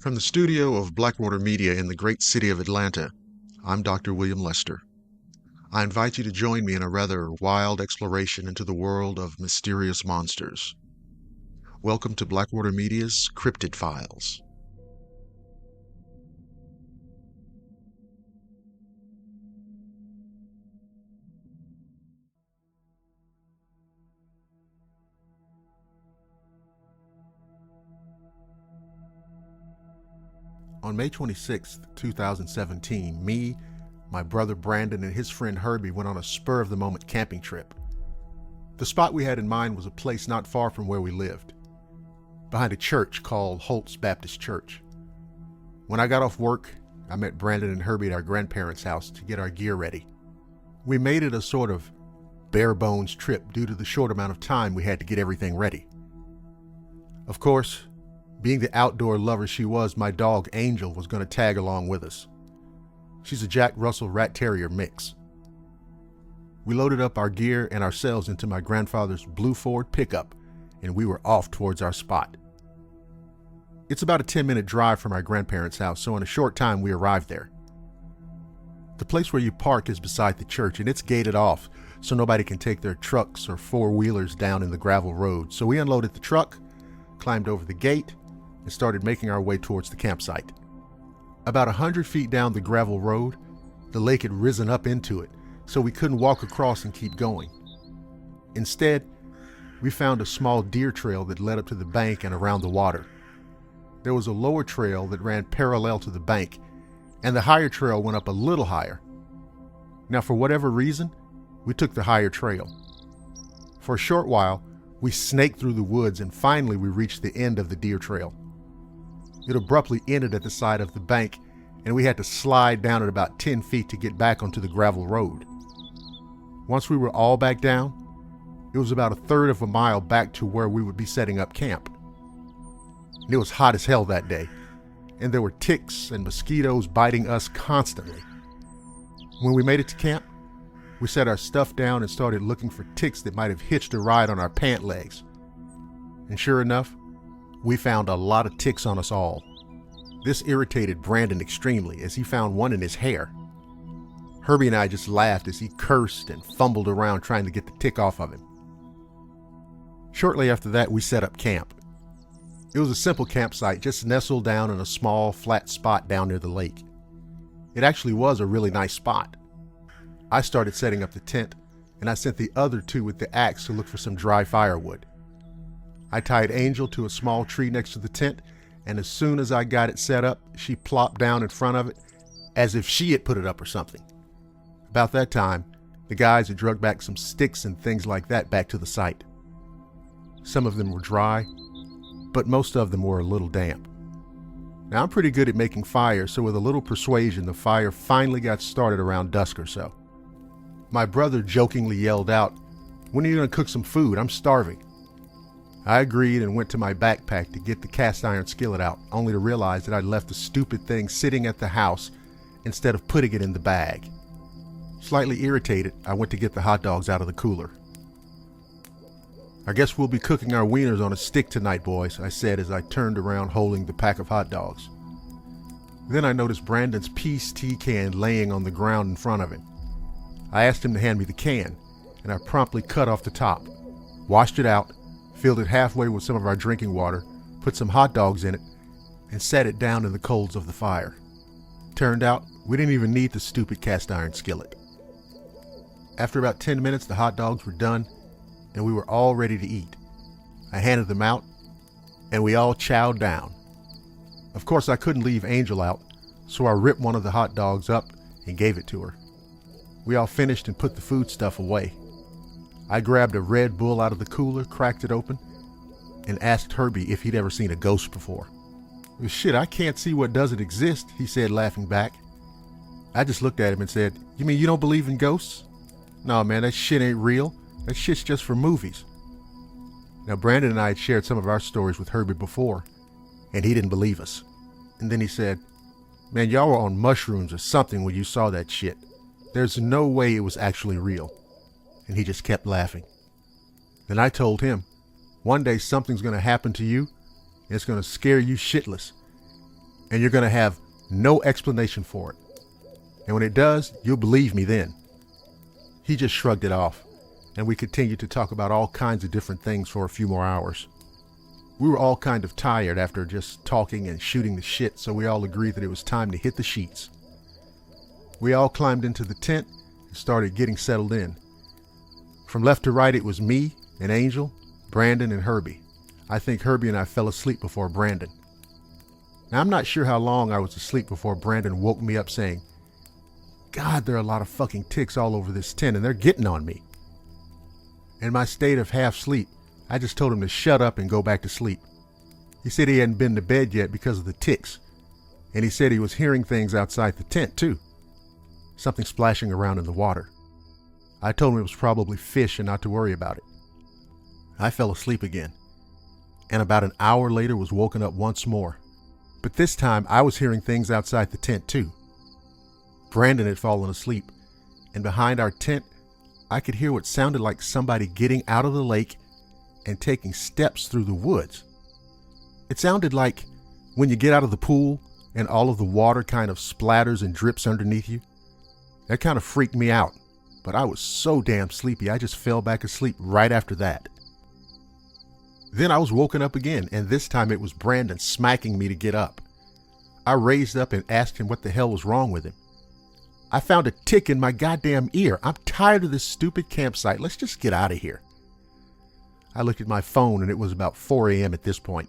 From the studio of Blackwater Media in the great city of Atlanta, I'm Dr. William Lester. I invite you to join me in a rather wild exploration into the world of mysterious monsters. Welcome to Blackwater Media's Cryptid Files. On May 26, 2017, me, my brother Brandon, and his friend Herbie went on a spur-of-the-moment camping trip. The spot we had in mind was a place not far from where we lived, behind a church called Holt's Baptist Church. When I got off work, I met Brandon and Herbie at our grandparents' house to get our gear ready. We made it a sort of bare-bones trip due to the short amount of time we had to get everything ready. Of course, being the outdoor lover she was, my dog Angel was going to tag along with us. She's a Jack Russell Rat Terrier mix. We loaded up our gear and ourselves into my grandfather's blue Ford pickup, and we were off towards our spot. It's about a 10-minute drive from our grandparents' house, so in a short time we arrived there. The place where you park is beside the church, and it's gated off so nobody can take their trucks or four-wheelers down in the gravel road. So we unloaded the truck, climbed over the gate, and started making our way towards the campsite. About 100 feet down the gravel road, the lake had risen up into it, so we couldn't walk across and keep going. Instead, we found a small deer trail that led up to the bank and around the water. There was a lower trail that ran parallel to the bank, and the higher trail went up a little higher. Now, for whatever reason, we took the higher trail. For a short while, we snaked through the woods, and finally we reached the end of the deer trail. It abruptly ended at the side of the bank, and we had to slide down at about 10 feet to get back onto the gravel road. Once we were all back down, it was about a third of a mile back to where we would be setting up camp. And it was hot as hell that day, and there were ticks and mosquitoes biting us constantly. When we made it to camp, we set our stuff down and started looking for ticks that might have hitched a ride on our pant legs. And sure enough, we found a lot of ticks on us all. This irritated Brandon extremely, as he found one in his hair. Herbie and I just laughed as he cursed and fumbled around trying to get the tick off of him. Shortly after that, we set up camp. It was a simple campsite just nestled down in a small, flat spot down near the lake. It actually was a really nice spot. I started setting up the tent, and I sent the other two with the axe to look for some dry firewood. I tied Angel to a small tree next to the tent, and as soon as I got it set up, she plopped down in front of it as if she had put it up or something. About that time, the guys had dragged back some sticks and things like that back to the site. Some of them were dry, but most of them were a little damp. Now, I'm pretty good at making fire, so with a little persuasion, the fire finally got started around dusk or so. My brother jokingly yelled out, "When are you going to cook some food? I'm starving." I agreed and went to my backpack to get the cast iron skillet out, only to realize that I'd left the stupid thing sitting at the house instead of putting it in the bag. Slightly irritated, I went to get the hot dogs out of the cooler. "I guess we'll be cooking our wieners on a stick tonight, boys," I said as I turned around holding the pack of hot dogs. Then I noticed Brandon's Peace tea can laying on the ground in front of him. I asked him to hand me the can, and I promptly cut off the top, washed it out, filled it halfway with some of our drinking water, put some hot dogs in it, and set it down in the coals of the fire. Turned out, we didn't even need the stupid cast iron skillet. After about 10 minutes, the hot dogs were done, and we were all ready to eat. I handed them out, and we all chowed down. Of course, I couldn't leave Angel out, so I ripped one of the hot dogs up and gave it to her. We all finished and put the food stuff away. I grabbed a Red Bull out of the cooler, cracked it open, and asked Herbie if he'd ever seen a ghost before. "Well, shit, I can't see what doesn't exist," he said, laughing back. I just looked at him and said, "You mean you don't believe in ghosts?" "No, man, that shit ain't real. That shit's just for movies." Now, Brandon and I had shared some of our stories with Herbie before, and he didn't believe us. And then he said, "Man, y'all were on mushrooms or something when you saw that shit. There's no way it was actually real." And he just kept laughing. Then I told him, "One day something's going to happen to you, and it's going to scare you shitless. and you're going to have no explanation for it. And when it does, you'll believe me then. He just shrugged it off, and we continued to talk about all kinds of different things for a few more hours. We were all kind of tired after just talking and shooting the shit, so we all agreed that it was time to hit the sheets. We all climbed into the tent and started getting settled in. From left to right, it was me and Angel, Brandon, and Herbie. I think Herbie and I fell asleep before Brandon. Now, I'm not sure how long I was asleep before Brandon woke me up saying, "God, there are a lot of fucking ticks all over this tent and they're getting on me." In my state of half sleep, I just told him to shut up and go back to sleep. He said he hadn't been to bed yet because of the ticks, and he said he was hearing things outside the tent too. Something splashing around in the water. I told him it was probably fish and not to worry about it. I fell asleep again, and about an hour later was woken up once more. But this time I was hearing things outside the tent too. Brandon had fallen asleep, and behind our tent, I could hear what sounded like somebody getting out of the lake and taking steps through the woods. It sounded like when you get out of the pool and all of the water kind of splatters and drips underneath you. That kind of freaked me out, but I was so damn sleepy I just fell back asleep right after that. Then I was woken up again, and this time it was Brandon smacking me to get up. I raised up and asked him what the hell was wrong with him. "I found a tick in my goddamn ear. I'm tired of this stupid campsite. Let's just get out of here." I looked at my phone and it was about 4 a.m. at this point.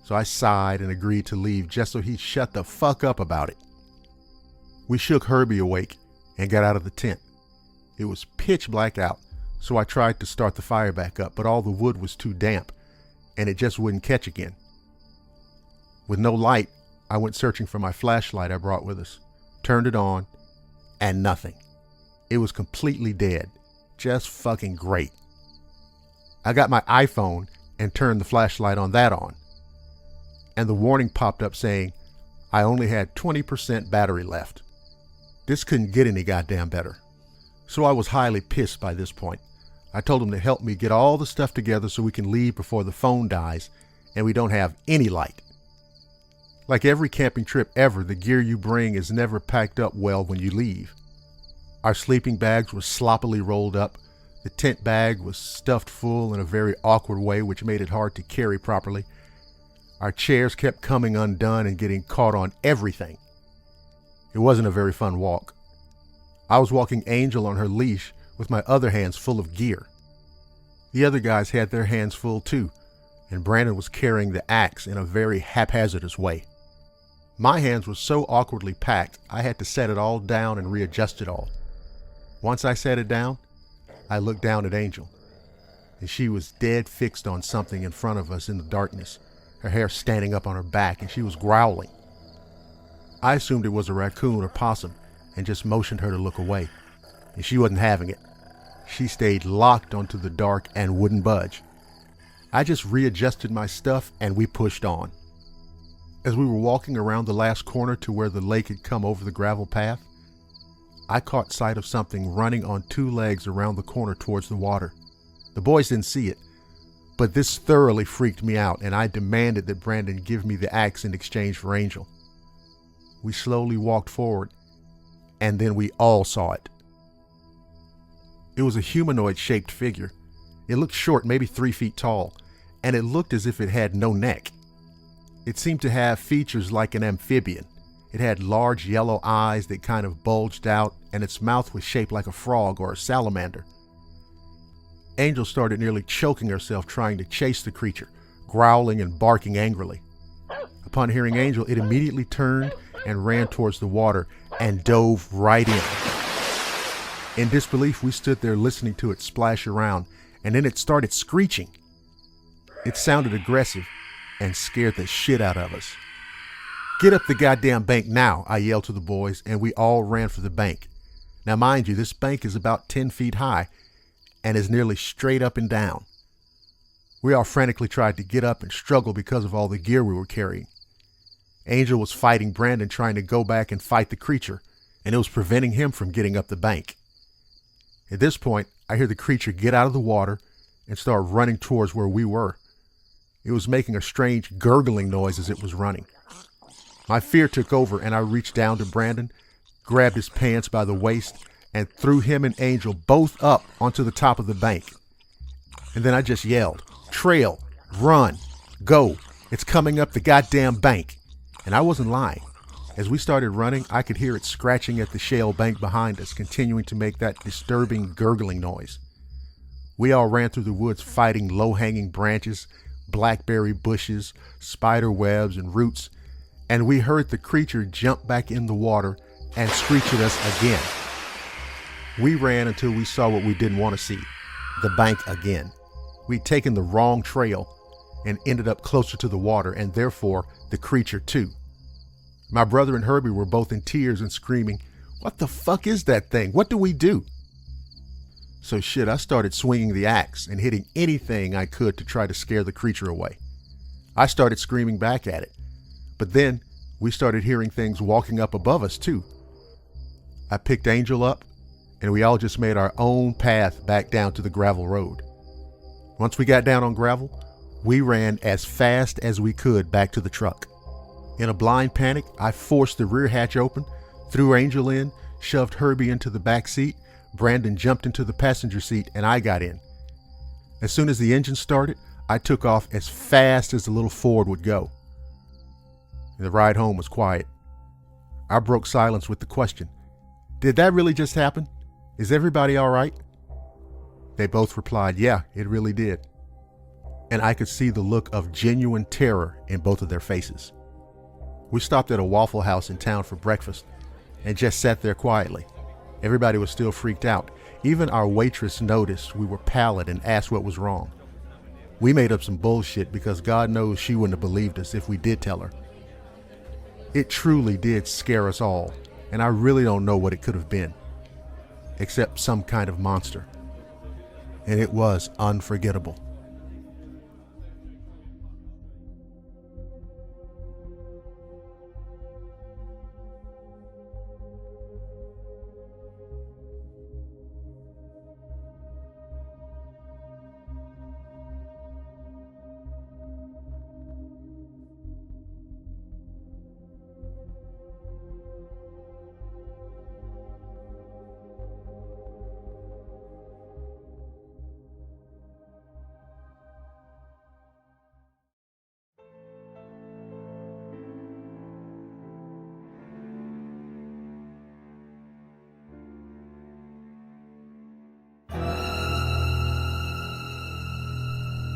So I sighed and agreed to leave just so he'd shut the fuck up about it. We shook Herbie awake and got out of the tent. It was pitch black out, so I tried to start the fire back up, but all the wood was too damp and it just wouldn't catch again. With no light, I went searching for my flashlight I brought with us, turned it on, and nothing. It was completely dead. Just fucking great. I got my iPhone and turned the flashlight on that on. And the warning popped up saying I only had 20% battery left. This couldn't get any goddamn better. So I was highly pissed by this point. I told him to help me get all the stuff together so we can leave before the phone dies and we don't have any light. Like every camping trip ever, the gear you bring is never packed up well when you leave. Our sleeping bags were sloppily rolled up. The tent bag was stuffed full in a very awkward way, which made it hard to carry properly. Our chairs kept coming undone and getting caught on everything. It wasn't a very fun walk. I was walking Angel on her leash with my other hands full of gear. The other guys had their hands full too, and Brandon was carrying the axe in a very haphazardous way. My hands were so awkwardly packed, I had to set it all down and readjust it all. Once I set it down, I looked down at Angel, and she was dead fixed on something in front of us in the darkness, her hair standing up on her back, and she was growling. I assumed it was a raccoon or possum and just motioned her to look away, and she wasn't having it. She stayed locked onto the dark and wouldn't budge. I just readjusted my stuff and we pushed on. As we were walking around the last corner to where the lake had come over the gravel path, I caught sight of something running on 2 legs around the corner towards the water. The boys didn't see it, but this thoroughly freaked me out, and I demanded that Brandon give me the axe in exchange for Angel. We slowly walked forward, and then we all saw it. It was a humanoid-shaped figure. It looked short, maybe 3 feet tall, and it looked as if it had no neck. It seemed to have features like an amphibian. It had large yellow eyes that kind of bulged out, and its mouth was shaped like a frog or a salamander. Angel started nearly choking herself trying to chase the creature, growling and barking angrily. Upon hearing Angel, it immediately turned and ran towards the water and dove right in. In disbelief, we stood there listening to it splash around, and then it started screeching. It sounded aggressive and scared the shit out of us. "Get up the goddamn bank now," I yelled to the boys, and we all ran for the bank. Now mind you, this bank is about 10 feet high and is nearly straight up and down. We all frantically tried to get up and struggle because of all the gear we were carrying. Angel was fighting Brandon, trying to go back and fight the creature, and it was preventing him from getting up the bank. At this point, I hear the creature get out of the water and start running towards where we were. It was making a strange gurgling noise as it was running. My fear took over and I reached down to Brandon, grabbed his pants by the waist, and threw him and Angel both up onto the top of the bank. And then I just yelled, "Trail, run, go, it's coming up the goddamn bank." And I wasn't lying. As we started running, I could hear it scratching at the shale bank behind us, continuing to make that disturbing gurgling noise. We all ran through the woods fighting low-hanging branches, blackberry bushes, spider webs, and roots, and we heard the creature jump back in the water and screech at us again. We ran until we saw what we didn't want to see, the bank again. We'd taken the wrong trail and ended up closer to the water, and therefore the creature too. My brother and Herbie were both in tears and screaming, "What the fuck is that thing? What do we do?" So shit, I started swinging the axe and hitting anything I could to try to scare the creature away. I started screaming back at it, but then we started hearing things walking up above us too. I picked Angel up, and we all just made our own path back down to the gravel road. Once we got down on gravel, we ran as fast as we could back to the truck. In a blind panic, I forced the rear hatch open, threw Angel in, shoved Herbie into the back seat, Brandon jumped into the passenger seat, and I got in. As soon as the engine started, I took off as fast as the little Ford would go. The ride home was quiet. I broke silence with the question, "Did that really just happen? Is everybody all right?" They both replied, "Yeah, it really did." And I could see the look of genuine terror in both of their faces. We stopped at a Waffle House in town for breakfast and just sat there quietly. Everybody was still freaked out. Even our waitress noticed we were pallid and asked what was wrong. We made up some bullshit because God knows she wouldn't have believed us if we did tell her. It truly did scare us all, and I really don't know what it could have been, except some kind of monster. And it was unforgettable.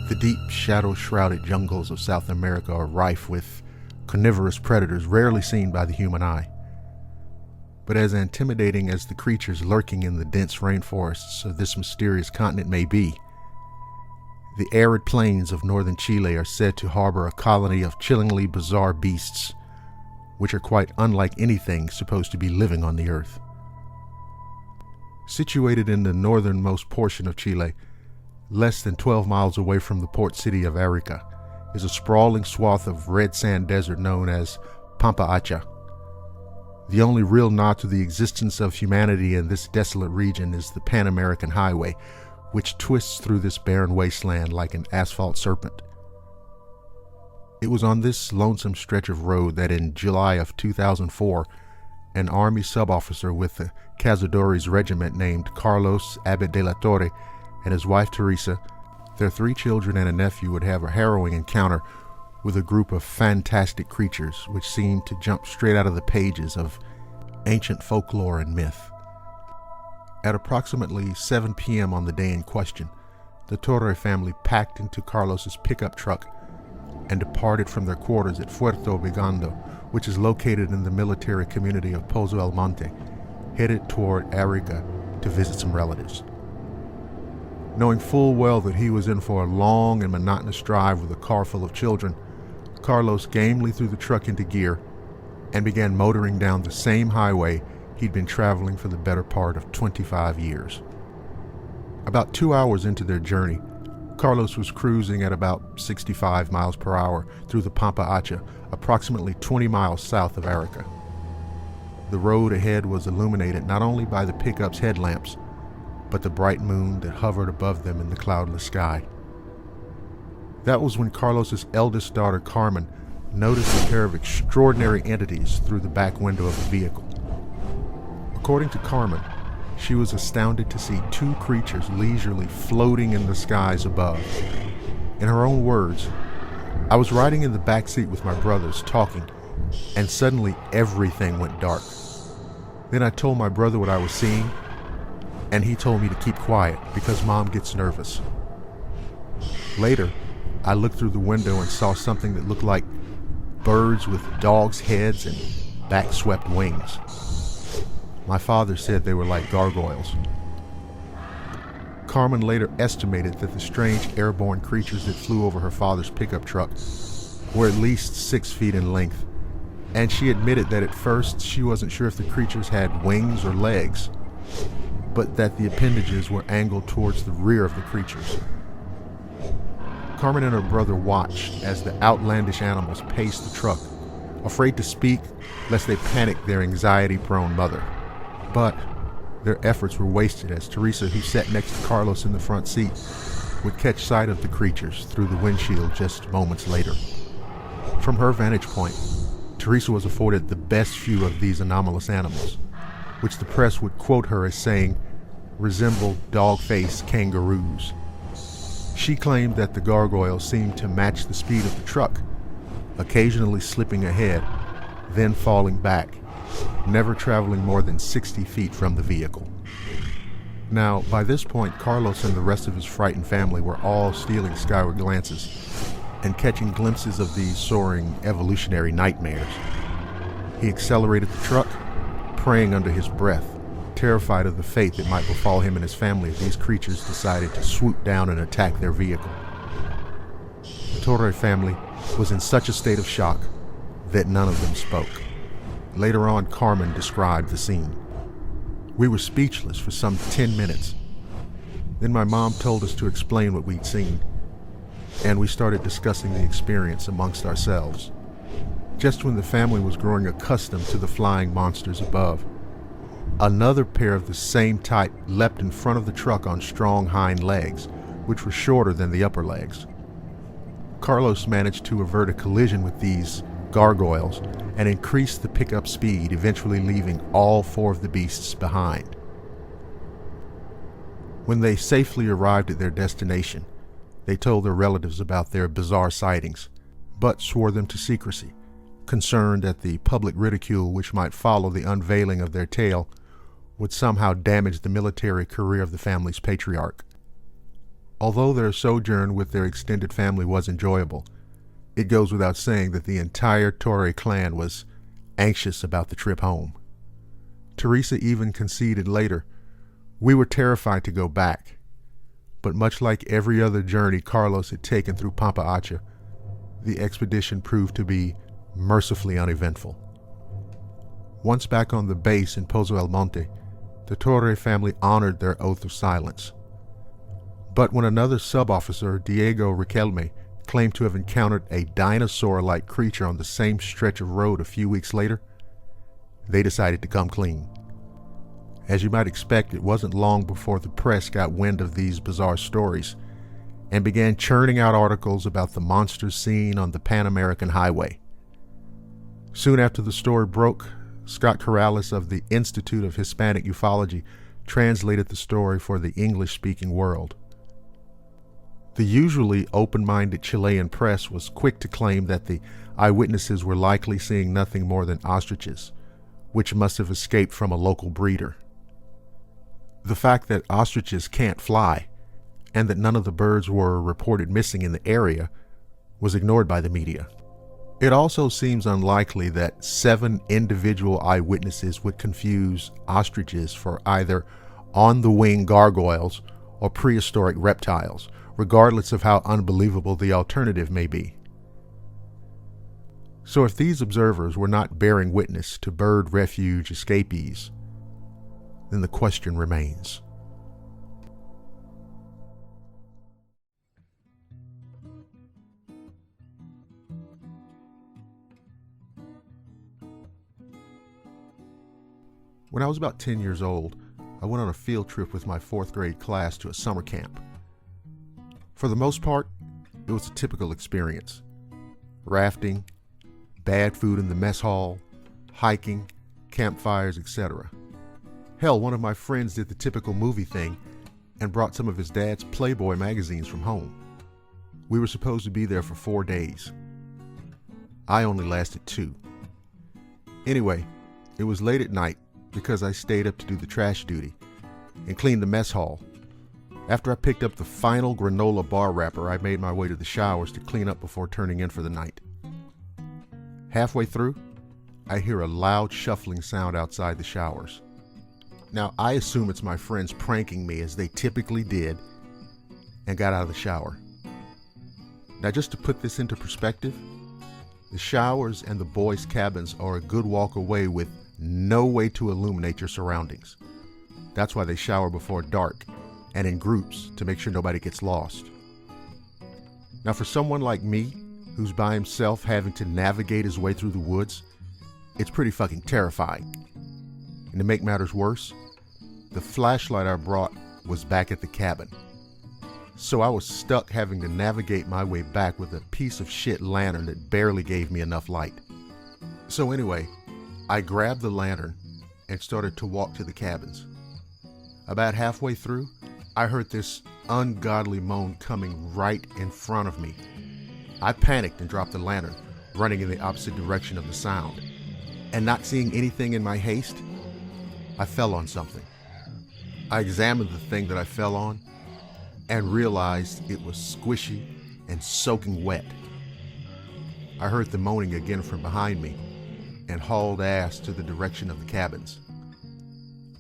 The deep, shadow-shrouded jungles of South America are rife with carnivorous predators rarely seen by the human eye. But as intimidating as the creatures lurking in the dense rainforests of this mysterious continent may be, the arid plains of northern Chile are said to harbor a colony of chillingly bizarre beasts, which are quite unlike anything supposed to be living on the earth. Situated in the northernmost portion of Chile, less than 12 miles away from the port city of Arica, is a sprawling swath of red sand desert known as Pampa Acha. The only real nod to the existence of humanity in this desolate region is the Pan-American Highway, which twists through this barren wasteland like an asphalt serpent. It was on this lonesome stretch of road that in July of 2004, an Army sub-officer with the Cazadores Regiment named Carlos Abad de la Torre and his wife Teresa, their 3 children and a nephew would have a harrowing encounter with a group of fantastic creatures which seemed to jump straight out of the pages of ancient folklore and myth. At approximately 7 p.m. on the day in question, the Torre family packed into Carlos's pickup truck and departed from their quarters at Puerto Vigando, which is located in the military community of Pozo El Monte, headed toward Arica to visit some relatives. Knowing full well that he was in for a long and monotonous drive with a car full of children, Carlos gamely threw the truck into gear and began motoring down the same highway he'd been traveling for the better part of 25 years. About 2 hours into their journey, Carlos was cruising at about 65 miles per hour through the Pampa Acha, approximately 20 miles south of Arica. The road ahead was illuminated not only by the pickup's headlamps, but the bright moon that hovered above them in the cloudless sky. That was when Carlos's eldest daughter, Carmen, noticed a pair of extraordinary entities through the back window of the vehicle. According to Carmen, she was astounded to see two creatures leisurely floating in the skies above. In her own words, "I was riding in the back seat with my brothers talking, and suddenly everything went dark. Then I told my brother what I was seeing, and he told me to keep quiet because Mom gets nervous. Later, I looked through the window and saw something that looked like birds with dogs' heads and back-swept wings. My father said they were like gargoyles." Carmen later estimated that the strange airborne creatures that flew over her father's pickup truck were at least 6 feet in length, and she admitted that at first she wasn't sure if the creatures had wings or legs, but that the appendages were angled towards the rear of the creatures. Carmen and her brother watched as the outlandish animals paced the truck, afraid to speak lest they panic their anxiety-prone mother. But their efforts were wasted as Teresa, who sat next to Carlos in the front seat, would catch sight of the creatures through the windshield just moments later. From her vantage point, Teresa was afforded the best view of these anomalous animals, which the press would quote her as saying resembled dog-faced kangaroos. She claimed that the gargoyles seemed to match the speed of the truck, occasionally slipping ahead, then falling back, never traveling more than 60 feet from the vehicle. Now, by this point, Carlos and the rest of his frightened family were all stealing skyward glances and catching glimpses of these soaring evolutionary nightmares. He accelerated the truck, praying under his breath, terrified of the fate that might befall him and his family if these creatures decided to swoop down and attack their vehicle. The Torre family was in such a state of shock that none of them spoke. Later on, Carmen described the scene. "We were speechless for some 10 minutes. Then my mom told us to explain what we'd seen, and we started discussing the experience amongst ourselves. Just when the family was growing accustomed to the flying monsters above, another pair of the same type leapt in front of the truck on strong hind legs, which were shorter than the upper legs. Carlos managed to avert a collision with these gargoyles and increased the pickup speed, eventually leaving all 4 of the beasts behind. When they safely arrived at their destination, they told their relatives about their bizarre sightings, but swore them to secrecy, concerned that the public ridicule which might follow the unveiling of their tale would somehow damage the military career of the family's patriarch. Although their sojourn with their extended family was enjoyable, it goes without saying that the entire Torre clan was anxious about the trip home. Teresa even conceded later, "We were terrified to go back," but much like every other journey Carlos had taken through Pampa Acha, the expedition proved to be mercifully uneventful. Once back on the base in Pozo El Monte, the Torre family honored their oath of silence. But when another sub-officer, Diego Riquelme, claimed to have encountered a dinosaur-like creature on the same stretch of road a few weeks later, they decided to come clean. As you might expect, it wasn't long before the press got wind of these bizarre stories and began churning out articles about the monsters seen on the Pan American Highway. Soon after the story broke, Scott Corrales of the Institute of Hispanic Ufology translated the story for the English-speaking world. The usually open-minded Chilean press was quick to claim that the eyewitnesses were likely seeing nothing more than ostriches, which must have escaped from a local breeder. The fact that ostriches can't fly, and that none of the birds were reported missing in the area, was ignored by the media. It also seems unlikely that 7 individual eyewitnesses would confuse ostriches for either on-the-wing gargoyles or prehistoric reptiles, regardless of how unbelievable the alternative may be. So if these observers were not bearing witness to bird refuge escapees, then the question remains. When I was about 10 years old, I went on a field trip with my 4th grade class to a summer camp. For the most part, it was a typical experience. Rafting, bad food in the mess hall, hiking, campfires, etc. Hell, one of my friends did the typical movie thing and brought some of his dad's Playboy magazines from home. We were supposed to be there for 4 days. I only lasted 2. Anyway, it was late at night because I stayed up to do the trash duty and clean the mess hall. After I picked up the final granola bar wrapper, I made my way to the showers to clean up before turning in for the night. Halfway through, I hear a loud shuffling sound outside the showers. Now, I assume it's my friends pranking me as they typically did and got out of the shower. Now, just to put this into perspective, the showers and the boys' cabins are a good walk away with no way to illuminate your surroundings. That's why they shower before dark and in groups to make sure nobody gets lost. Now, for someone like me, who's by himself having to navigate his way through the woods, it's pretty fucking terrifying. And to make matters worse, the flashlight I brought was back at the cabin. So I was stuck having to navigate my way back with a piece of shit lantern that barely gave me enough light. So anyway, I grabbed the lantern and started to walk to the cabins. About halfway through, I heard this ungodly moan coming right in front of me. I panicked and dropped the lantern, running in the opposite direction of the sound. And not seeing anything in my haste, I fell on something. I examined the thing that I fell on and realized it was squishy and soaking wet. I heard the moaning again from behind me and hauled ass to the direction of the cabins.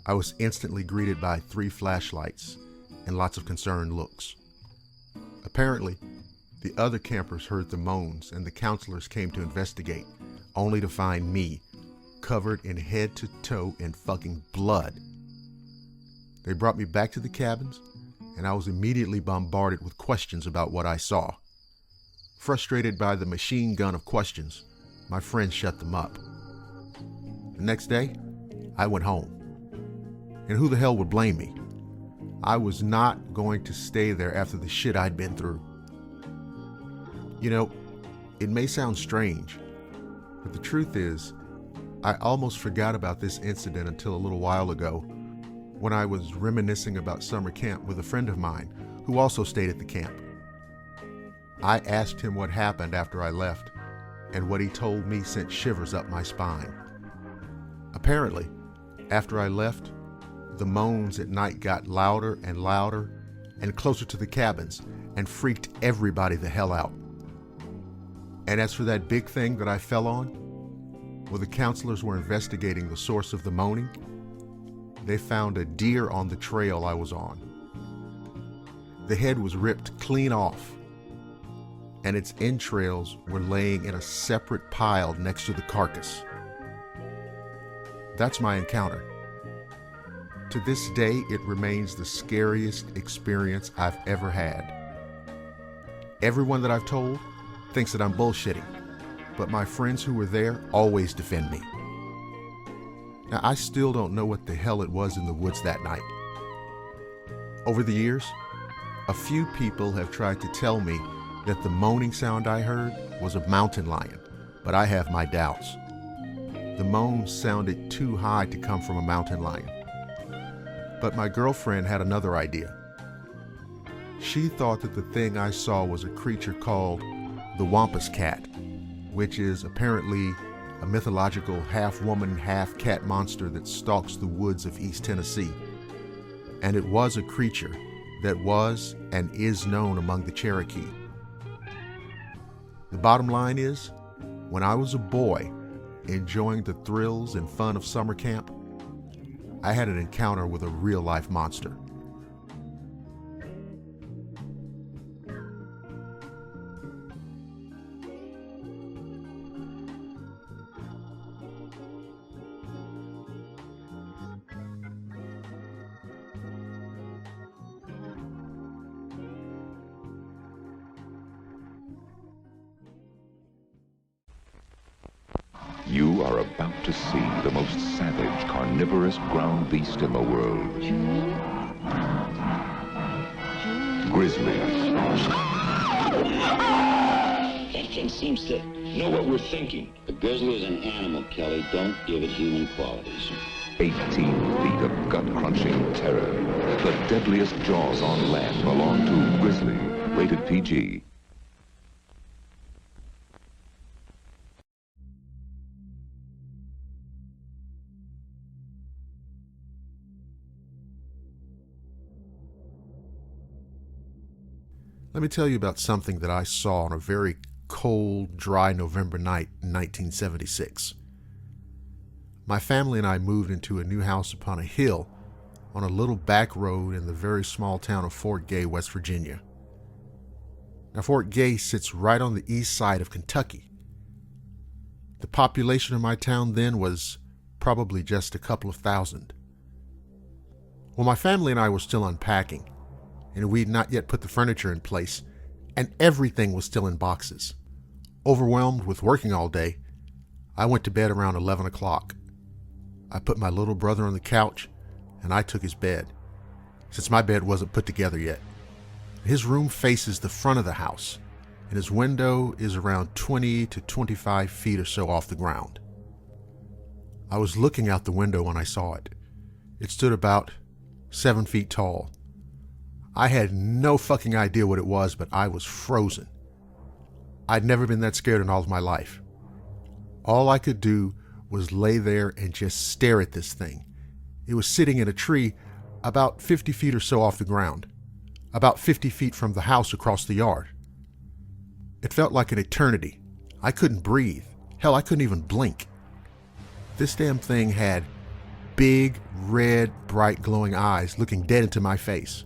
I was instantly greeted by 3 flashlights and lots of concerned looks. Apparently, the other campers heard the moans and the counselors came to investigate, only to find me covered in head to toe in fucking blood. They brought me back to the cabins and I was immediately bombarded with questions about what I saw. Frustrated by the machine gun of questions, my friends shut them up. The next day, I went home. And who the hell would blame me? I was not going to stay there after the shit I'd been through. You know, it may sound strange, but the truth is, I almost forgot about this incident until a little while ago when I was reminiscing about summer camp with a friend of mine who also stayed at the camp. I asked him what happened after I left, and what he told me sent shivers up my spine. Apparently, after I left, the moans at night got louder and louder and closer to the cabins and freaked everybody the hell out. And as for that big thing that I fell on, while the counselors were investigating the source of the moaning, they found a deer on the trail I was on. The head was ripped clean off, and its entrails were laying in a separate pile next to the carcass. That's my encounter. To this day, it remains the scariest experience I've ever had. Everyone that I've told thinks that I'm bullshitting, but my friends who were there always defend me. Now, I still don't know what the hell it was in the woods that night. Over the years, a few people have tried to tell me that the moaning sound I heard was a mountain lion, but I have my doubts. The moans sounded too high to come from a mountain lion. But my girlfriend had another idea. She thought that the thing I saw was a creature called the Wampus Cat, which is apparently a mythological half-woman, half-cat monster that stalks the woods of East Tennessee. And it was a creature that was and is known among the Cherokee. The bottom line is, when I was a boy, enjoying the thrills and fun of summer camp, I had an encounter with a real-life monster. You are about to see the most savage, carnivorous ground beast in the world. Grizzlies. That thing seems to know what we're thinking. A grizzly is an animal, Kelly. Don't give it human qualities. 18 feet of gut-crunching terror. The deadliest jaws on land belong to Grizzly. Rated PG. Let me tell you about something that I saw on a very cold, dry November night in 1976. My family and I moved into a new house upon a hill on a little back road in the very small town of Fort Gay, West Virginia. Now, Fort Gay sits right on the east side of Kentucky. The population of my town then was probably just a couple of thousand. Well, my family and I were still unpacking, and we'd not yet put the furniture in place, and everything was still in boxes. Overwhelmed with working all day, I went to bed around 11 o'clock. I put my little brother on the couch, and I took his bed, since my bed wasn't put together yet. His room faces the front of the house, and his window is around 20 to 25 feet or so off the ground. I was looking out the window when I saw it. It stood about 7 feet tall. I had no fucking idea what it was, but I was frozen. I'd never been that scared in all of my life. All I could do was lay there and just stare at this thing. It was sitting in a tree about 50 feet or so off the ground, about 50 feet from the house across the yard. It felt like an eternity. I couldn't breathe. Hell, I couldn't even blink. This damn thing had big, red, bright, glowing eyes looking dead into my face.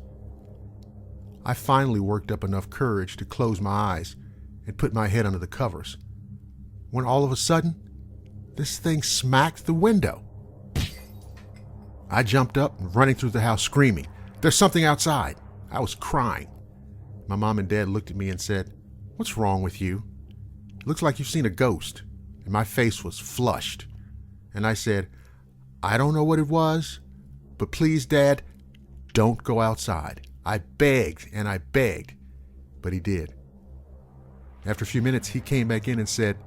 I finally worked up enough courage to close my eyes and put my head under the covers, when all of a sudden, this thing smacked the window. I jumped up and running through the house screaming, "There's something outside!" I was crying. My mom and dad looked at me and said, "What's wrong with you? It looks like you've seen a ghost." And my face was flushed. And I said, "I don't know what it was, but please, Dad, don't go outside." I begged and I begged, but he did. After a few minutes, he came back in and said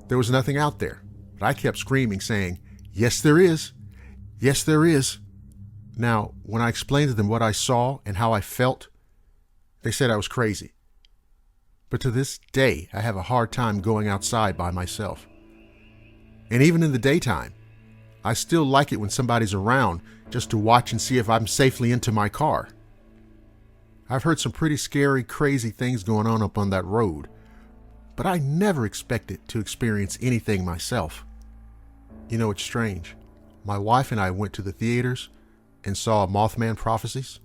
there was nothing out there. But I kept screaming, saying, "Yes, there is. Yes, there is." Now, when I explained to them what I saw and how I felt, they said I was crazy. But to this day, I have a hard time going outside by myself. And even in the daytime, I still like it when somebody's around just to watch and see if I'm safely into my car. I've heard some pretty scary, crazy things going on up on that road, but I never expected to experience anything myself. You know, it's strange. My wife and I went to the theaters and saw Mothman Prophecies.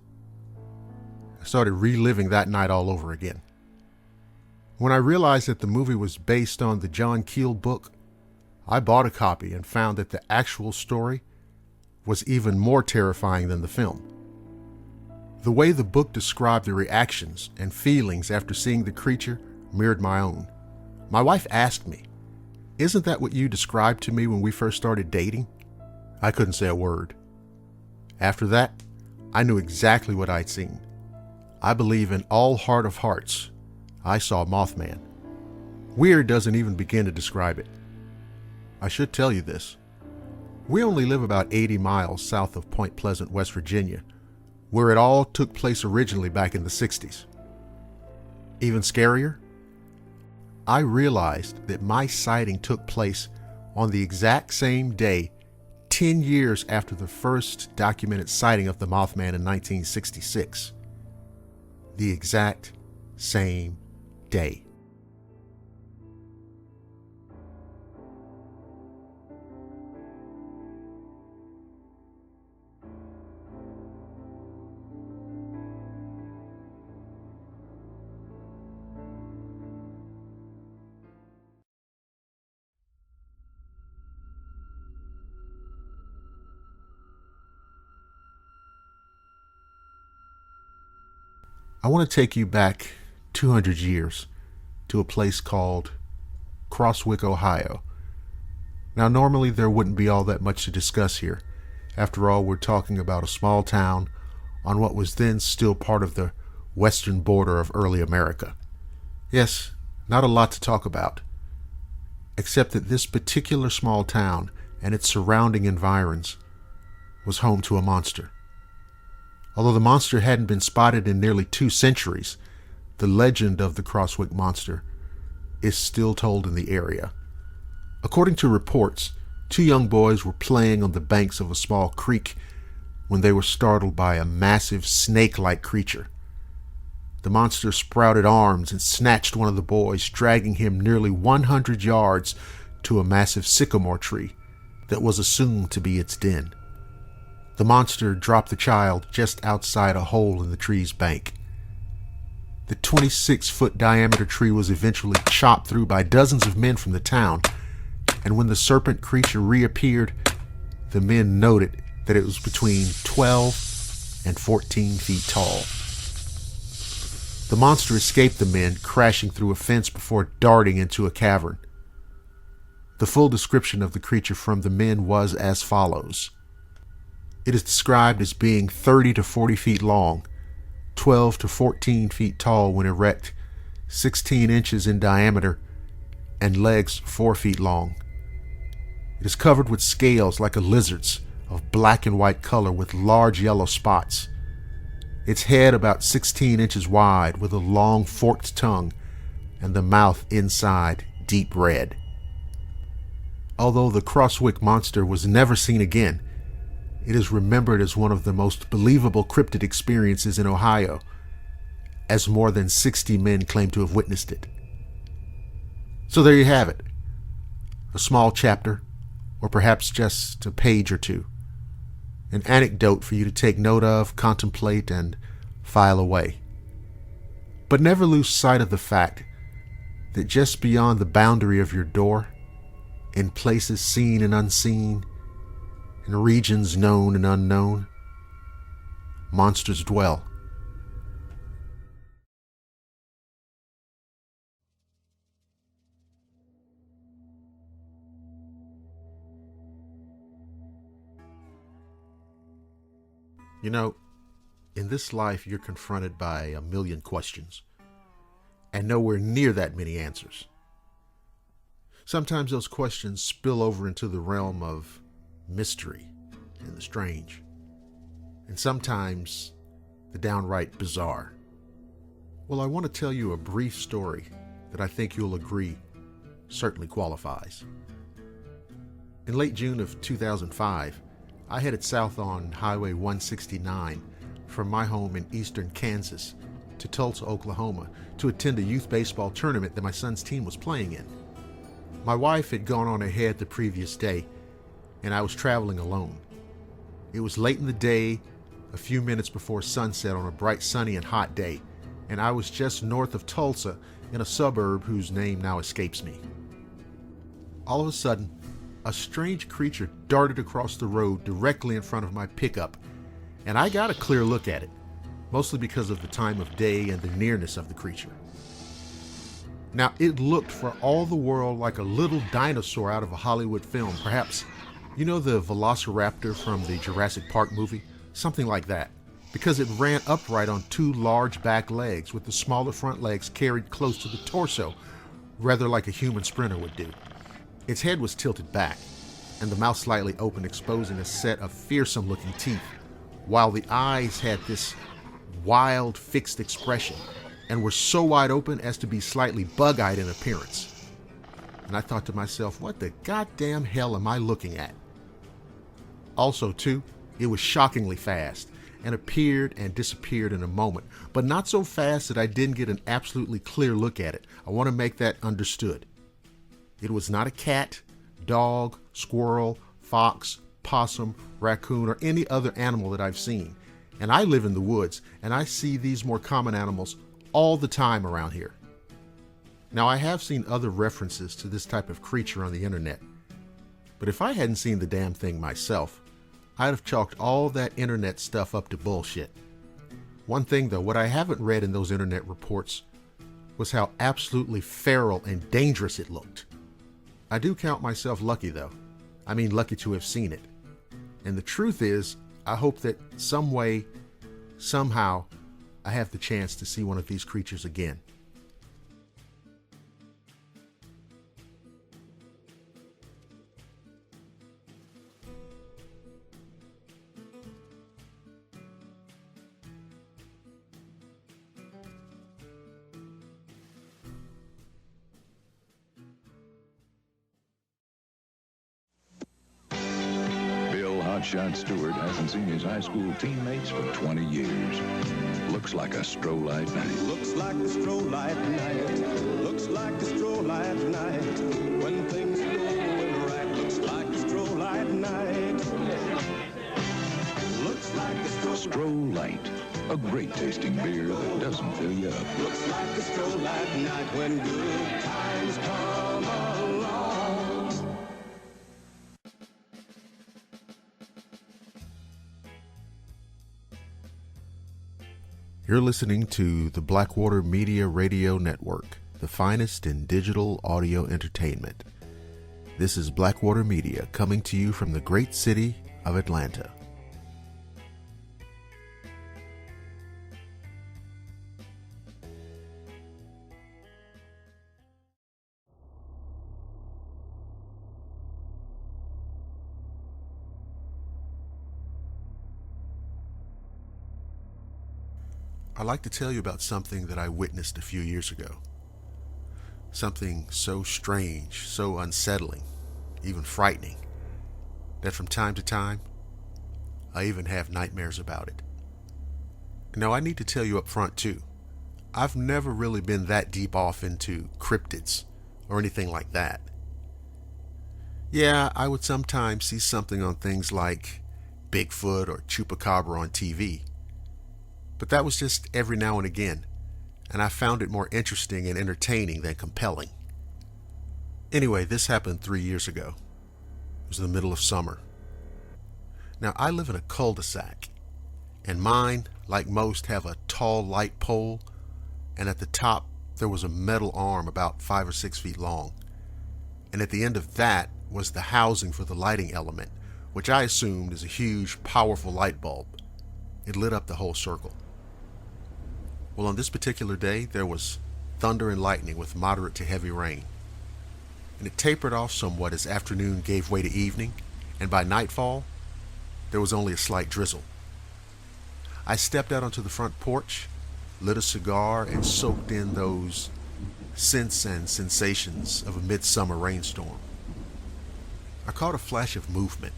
I started reliving that night all over again. When I realized that the movie was based on the John Keel book, I bought a copy and found that the actual story was even more terrifying than the film. The way the book described the reactions and feelings after seeing the creature mirrored my own. My wife asked me, "Isn't that what you described to me when we first started dating?" I couldn't say a word. After that, I knew exactly what I'd seen. I believe in all heart of hearts, I saw Mothman. Weird doesn't even begin to describe it. I should tell you this. We only live about 80 miles south of Point Pleasant, West Virginia, where it all took place originally back in the 60s. Even scarier, I realized that my sighting took place on the exact same day 10 years after the first documented sighting of the Mothman in 1966. The exact same day. I want to take you back 200 years to a place called Crosswick, Ohio. Now, normally there wouldn't be all that much to discuss here. After all, we're talking about a small town on what was then still part of the western border of early America. Yes, not a lot to talk about. except that this particular small town and its surrounding environs was home to a monster. Although the monster hadn't been spotted in nearly 2 centuries, the legend of the Crosswick Monster is still told in the area. According to reports, 2 young boys were playing on the banks of a small creek when they were startled by a massive snake-like creature. The monster sprouted arms and snatched one of the boys, dragging him nearly 100 yards to a massive sycamore tree that was assumed to be its den. The monster dropped the child just outside a hole in the tree's bank. The 26-foot diameter tree was eventually chopped through by dozens of men from the town, and when the serpent creature reappeared, the men noted that it was between 12 and 14 feet tall. The monster escaped the men, crashing through a fence before darting into a cavern. The full description of the creature from the men was as follows. It is described as being 30 to 40 feet long, 12 to 14 feet tall when erect, 16 inches in diameter, and legs 4 feet long. It is covered with scales like a lizard's, of black and white color with large yellow spots. Its head about 16 inches wide with a long forked tongue, and the mouth inside deep red. Although the Crosswick Monster was never seen again, it is remembered as one of the most believable cryptid experiences in Ohio, as more than 60 men claim to have witnessed it. So there you have it. A small chapter, or perhaps just a page or two. An anecdote for you to take note of, contemplate, and file away. But never lose sight of the fact that just beyond the boundary of your door, in places seen and unseen, in regions known and unknown, monsters dwell. You know, in this life you're confronted by a million questions, and nowhere near that many answers. Sometimes those questions spill over into the realm of mystery and the strange, and sometimes the downright bizarre. Well, I want to tell you a brief story that I think you'll agree certainly qualifies. In late June of 2005, I headed south on Highway 169 from my home in eastern Kansas to Tulsa, Oklahoma, to attend a youth baseball tournament that my son's team was playing in. My wife had gone on ahead the previous day, and I was traveling alone. It was late in the day, a few minutes before sunset on a bright, sunny, and hot day, and I was just north of Tulsa in a suburb whose name now escapes me. All of a sudden, a strange creature darted across the road directly in front of my pickup, and I got a clear look at it, mostly because of the time of day and the nearness of the creature. Now, it looked for all the world like a little dinosaur out of a Hollywood film. Perhaps, you know the velociraptor from the Jurassic Park movie? Something like that, because it ran upright on 2 large back legs with the smaller front legs carried close to the torso, rather like a human sprinter would do. Its head was tilted back, and the mouth slightly open, exposing a set of fearsome-looking teeth, while the eyes had this wild, fixed expression, and were so wide open as to be slightly bug-eyed in appearance. And I thought to myself, what the goddamn hell am I looking at? Also, too, it was shockingly fast, and appeared and disappeared in a moment, but not so fast that I didn't get an absolutely clear look at it. I want to make that understood. It was not a cat, dog, squirrel, fox, possum, raccoon, or any other animal that I've seen. And I live in the woods, and I see these more common animals all the time around here. Now, I have seen other references to this type of creature on the internet, but if I hadn't seen the damn thing myself, I'd have chalked all that internet stuff up to bullshit. One thing though, what I haven't read in those internet reports was how absolutely feral and dangerous it looked. I do count myself lucky though. I mean, lucky to have seen it. And the truth is, I hope that some way, somehow, I have the chance to see one of these creatures again. mugshot Stewart hasn't seen his high school teammates for 20 years. Looks like a stroll-light night. Looks like a stroll-light night. Looks like a stroll-light night. When things are going right. Looks like a stroll-light night. Looks like a Stroll-Light, a great tasting beer that doesn't fill you up. Looks like a stroll-light night when good times come along. You're listening to the Blackwater Media Radio Network, the finest in digital audio entertainment. This is Blackwater Media coming to you from the great city of Atlanta. I'd like to tell you about something that I witnessed a few years ago. Something so strange, so unsettling, even frightening, that from time to time, I even have nightmares about it. Now, I need to tell you up front too, I've never really been that deep off into cryptids or anything like that. Yeah, I would sometimes see something on things like Bigfoot or Chupacabra on TV. But that was just every now and again, and I found it more interesting and entertaining than compelling. Anyway, this happened 3 years ago. It was the middle of summer. Now, I live in a cul-de-sac, and mine, like most, have a tall light pole, and at the top there was a metal arm about 5 or 6 feet long. And at the end of that was the housing for the lighting element, which I assumed is a huge, powerful light bulb. It lit up the whole circle. Well, on this particular day, there was thunder and lightning with moderate to heavy rain. And it tapered off somewhat as afternoon gave way to evening, and by nightfall, there was only a slight drizzle. I stepped out onto the front porch, lit a cigar, and soaked in those scents and sensations of a midsummer rainstorm. I caught a flash of movement.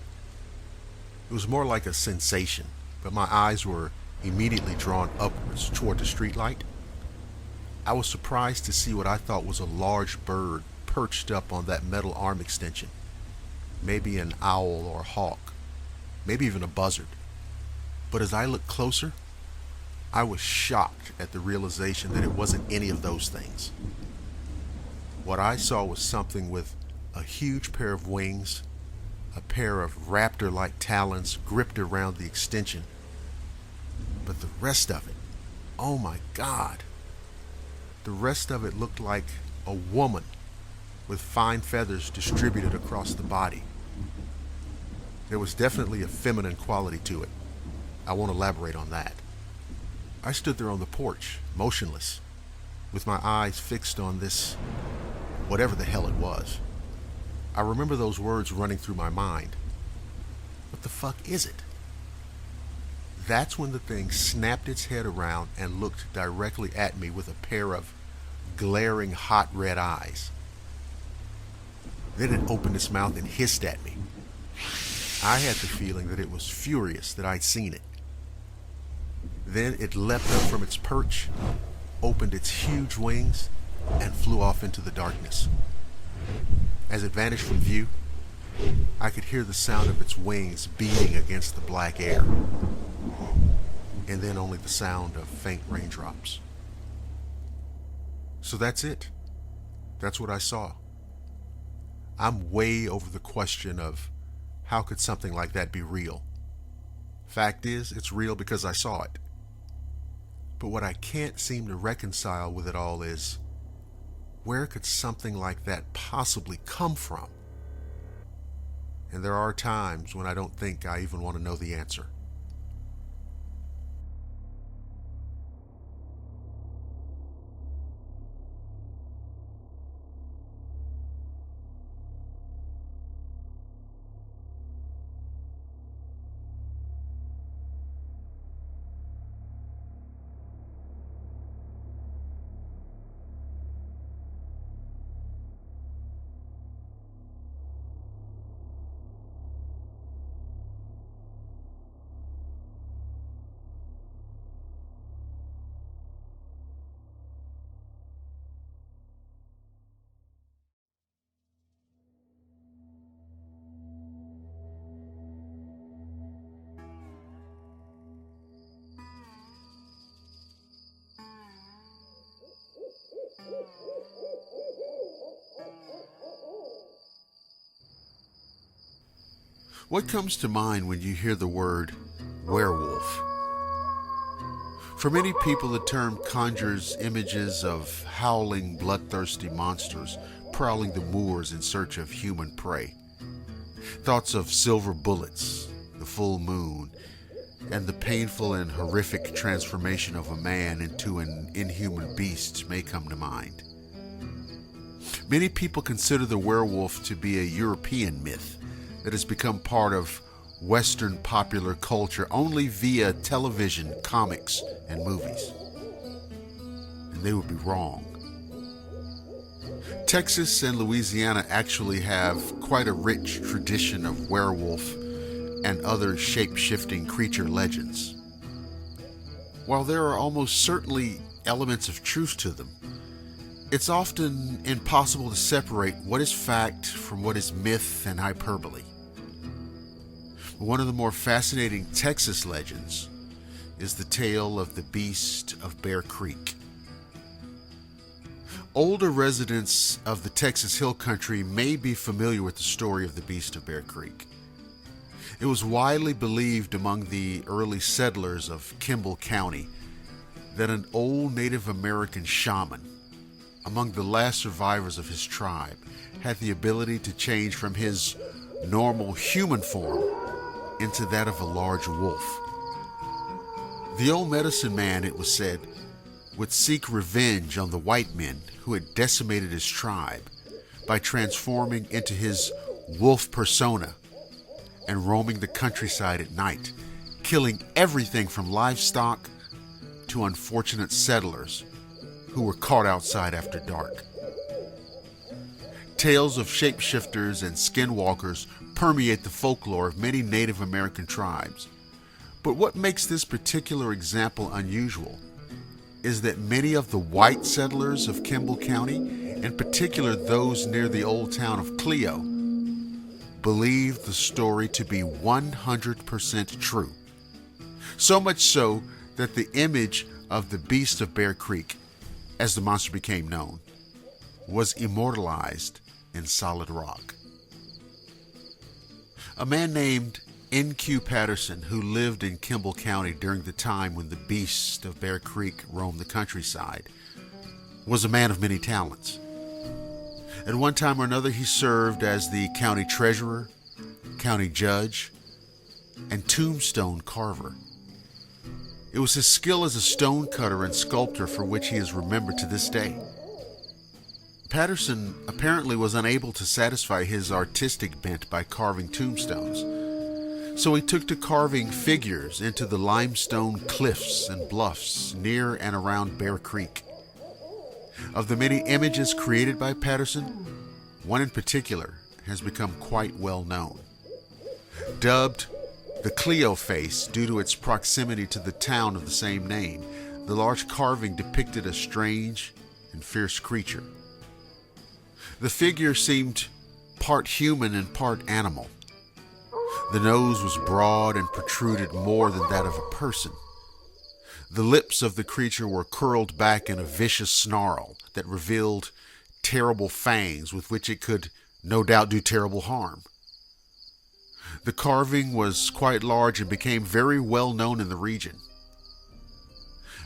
It was more like a sensation, but my eyes were immediately drawn upwards toward the streetlight. I was surprised to see what I thought was a large bird perched up on that metal arm extension. Maybe an owl or a hawk, maybe even a buzzard. But as I looked closer, I was shocked at the realization that it wasn't any of those things. What I saw was something with a huge pair of wings, a pair of raptor-like talons gripped around the extension. But the rest of it, oh my God, the rest of it looked like a woman with fine feathers distributed across the body. There was definitely a feminine quality to it. I won't elaborate on that. I stood there on the porch, motionless, with my eyes fixed on this, whatever the hell it was. I remember those words running through my mind. What the fuck is it? That's when the thing snapped its head around and looked directly at me with a pair of glaring hot red eyes. Then it opened its mouth and hissed at me. I had the feeling that it was furious that I'd seen it. Then it leapt up from its perch, opened its huge wings, and flew off into the darkness. As it vanished from view, I could hear the sound of its wings beating against the black air, and then only the sound of faint raindrops. So that's it. That's what I saw. I'm way over the question of how could something like that be real. Fact is, it's real because I saw it. But what I can't seem to reconcile with it all is, where could something like that possibly come from? And there are times when I don't think I even want to know the answer. What comes to mind when you hear the word werewolf? For many people, the term conjures images of howling, bloodthirsty monsters prowling the moors in search of human prey. Thoughts of silver bullets, the full moon, and the painful and horrific transformation of a man into an inhuman beast may come to mind. Many people consider the werewolf to be a European myth that has become part of Western popular culture only via television, comics, and movies. And they would be wrong. Texas and Louisiana actually have quite a rich tradition of werewolf and other shape-shifting creature legends. While there are almost certainly elements of truth to them, it's often impossible to separate what is fact from what is myth and hyperbole. One of the more fascinating Texas legends is the tale of the Beast of Bear Creek. Older residents of the Texas Hill Country may be familiar with the story of the Beast of Bear Creek. It was widely believed among the early settlers of Kimball County that an old Native American shaman, among the last survivors of his tribe, had the ability to change from his normal human form into that of a large wolf. The old medicine man, it was said, would seek revenge on the white men who had decimated his tribe by transforming into his wolf persona and roaming the countryside at night, killing everything from livestock to unfortunate settlers who were caught outside after dark. Tales of shapeshifters and skinwalkers permeate the folklore of many Native American tribes. But what makes this particular example unusual is that many of the white settlers of Kimball County, in particular those near the old town of Clio, believed the story to be 100% true. So much so that the image of the Beast of Bear Creek, as the monster became known, was immortalized in solid rock. A man named N.Q. Patterson, who lived in Kimball County during the time when the Beast of Bear Creek roamed the countryside, was a man of many talents. At one time or another, he served as the county treasurer, county judge, and tombstone carver. It was his skill as a stone cutter and sculptor for which he is remembered to this day. Patterson apparently was unable to satisfy his artistic bent by carving tombstones, so he took to carving figures into the limestone cliffs and bluffs near and around Bear Creek. Of the many images created by Patterson, one in particular has become quite well known. Dubbed the Clio face due to its proximity to the town of the same name, the large carving depicted a strange and fierce creature. The figure seemed part human and part animal. The nose was broad and protruded more than that of a person. The lips of the creature were curled back in a vicious snarl that revealed terrible fangs with which it could no doubt do terrible harm. The carving was quite large and became very well known in the region.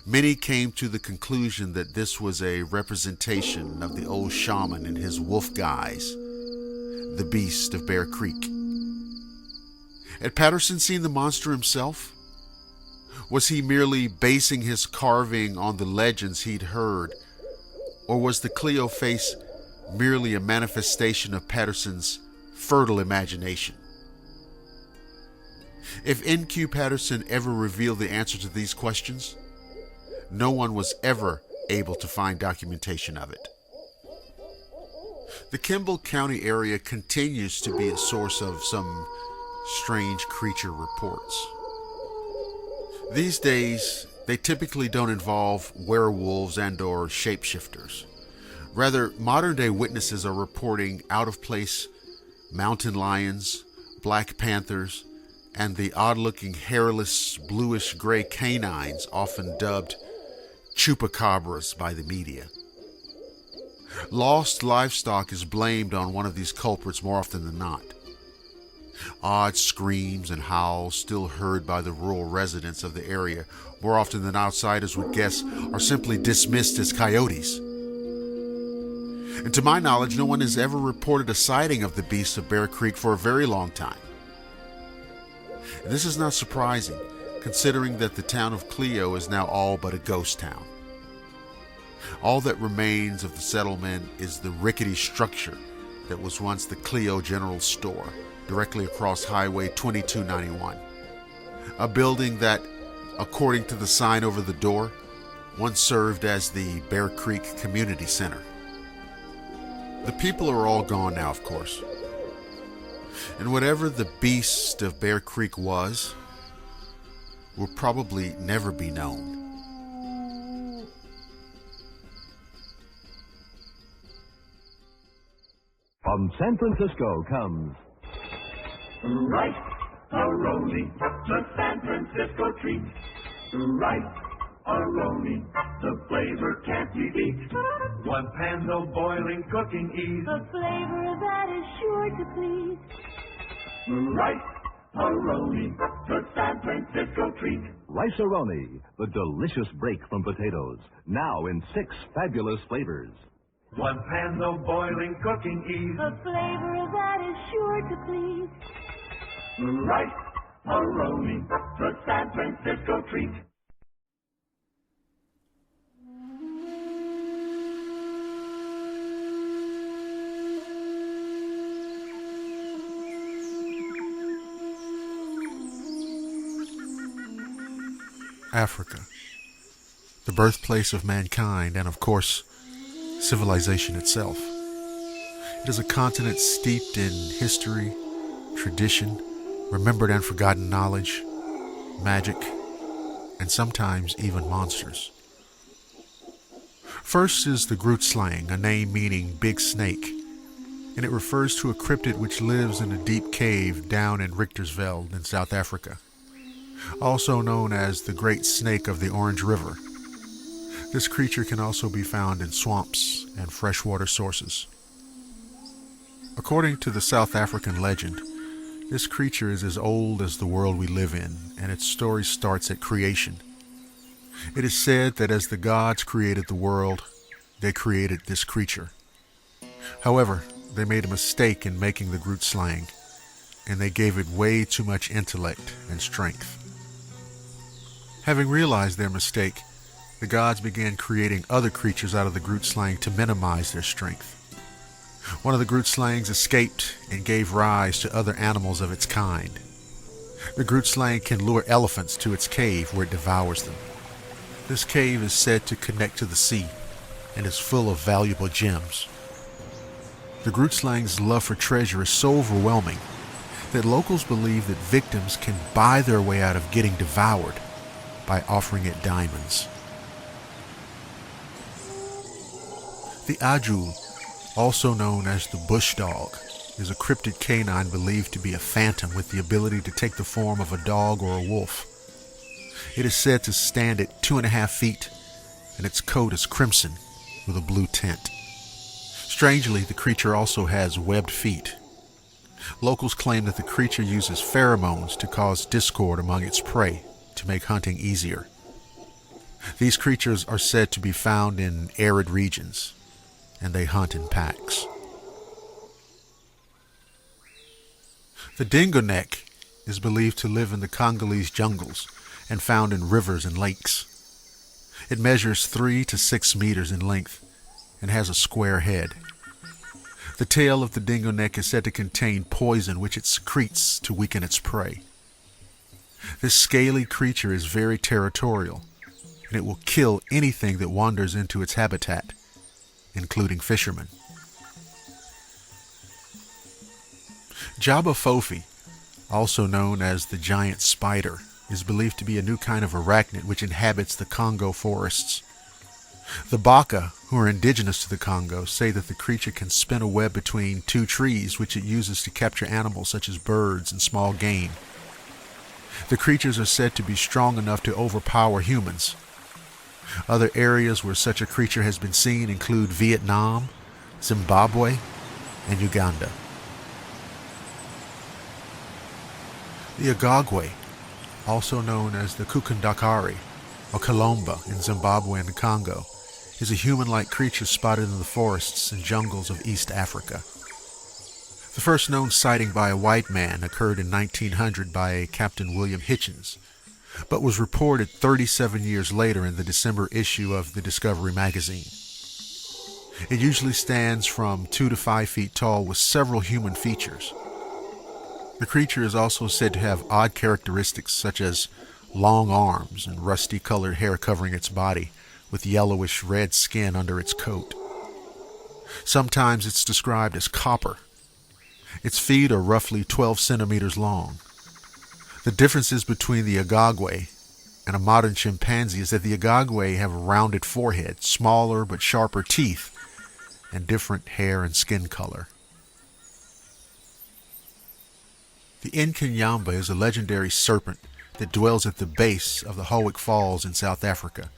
Many came to the conclusion that this was a representation of the old shaman in his wolf guise, the Beast of Bear Creek. Had Patterson seen the monster himself? Was he merely basing his carving on the legends he'd heard, or was the Clio face merely a manifestation of Patterson's fertile imagination? If N.Q. Patterson ever revealed the answer to these questions, no one was ever able to find documentation of it. The Kimball County area continues to be a source of some strange creature reports. These days, they typically don't involve werewolves and/or shapeshifters. Rather, modern-day witnesses are reporting out-of-place mountain lions, black panthers, and the odd-looking hairless, bluish-gray canines often dubbed chupacabras by the media. Lost livestock is blamed on one of these culprits more often than not. Odd screams and howls still heard by the rural residents of the area, more often than outsiders would guess, are simply dismissed as coyotes. And to my knowledge, no one has ever reported a sighting of the beasts of Bear Creek for a very long time. And this is not surprising, considering that the town of Clio is now all but a ghost town. All that remains of the settlement is the rickety structure that was once the Clio General Store, directly across Highway 2291. A building that, according to the sign over the door, once served as the Bear Creek Community Center. The people are all gone now, of course. And whatever the beast of Bear Creek was, will probably never be known. From San Francisco comes Rice-A-Roni, the San Francisco treat. Rice-A-Roni, the flavor can't be beat. One pan, no boiling, cooking ease. A flavor that is sure to please. Rice-A-Roni, the San Francisco treat. Rice-A-Roni, the delicious break from potatoes. Now in 6 fabulous flavors. One pan, no boiling, cooking ease. A flavor that is sure to please. Rice-A-Roni, the San Francisco treat. Africa, the birthplace of mankind and, of course, civilization itself. It is a continent steeped in history, tradition, remembered and forgotten knowledge, magic, and sometimes even monsters. First is the Groot slang, a name meaning big snake, and it refers to a cryptid which lives in a deep cave down in Richtersveld in South Africa, also known as the Great Snake of the Orange River. This creature can also be found in swamps and freshwater sources. According to the South African legend, this creature is as old as the world we live in, and its story starts at creation. It is said that as the gods created the world, they created this creature. However, they made a mistake in making the Groot slang, and they gave it way too much intellect and strength. Having realized their mistake, the gods began creating other creatures out of the Groot slang to minimize their strength. One of the Groot slangs escaped and gave rise to other animals of its kind. The Groot slang can lure elephants to its cave where it devours them. This cave is said to connect to the sea and is full of valuable gems. The Groot slang's love for treasure is so overwhelming that locals believe that victims can buy their way out of getting devoured by offering it diamonds. The Ajul, also known as the bush dog, is a cryptid canine believed to be a phantom with the ability to take the form of a dog or a wolf. It is said to stand at 2.5 feet, and its coat is crimson with a blue tint. Strangely, the creature also has webbed feet. Locals claim that the creature uses pheromones to cause discord among its prey to make hunting easier. These creatures are said to be found in arid regions, and they hunt in packs. The dingoneck is believed to live in the Congolese jungles and found in rivers and lakes. It measures 3 to 6 meters in length and has a square head. The tail of the dingoneck is said to contain poison which it secretes to weaken its prey. This scaly creature is very territorial, and it will kill anything that wanders into its habitat, including fishermen. Jabba Fofi, also known as the giant spider, is believed to be a new kind of arachnid which inhabits the Congo forests. The Baka, who are indigenous to the Congo, say that the creature can spin a web between 2 trees which it uses to capture animals such as birds and small game. The creatures are said to be strong enough to overpower humans. Other areas where such a creature has been seen include Vietnam, Zimbabwe, and Uganda. The Agagwe, also known as the Kukundakari or Kalomba in Zimbabwe and the Congo, is a human-like creature spotted in the forests and jungles of East Africa. The first known sighting by a white man occurred in 1900 by a Captain William Hitchens, but was reported 37 years later in the December issue of the Discovery magazine. It usually stands from 2 to 5 feet tall with several human features. The creature is also said to have odd characteristics such as long arms and rusty-colored hair covering its body, with yellowish-red skin under its coat. Sometimes it's described as copper. Its feet are roughly 12 centimeters long. The differences between the Agagwe and a modern chimpanzee is that the Agagwe have a rounded forehead, smaller but sharper teeth, and different hair and skin color. The Nkenyamba is a legendary serpent that dwells at the base of the Howick Falls in South Africa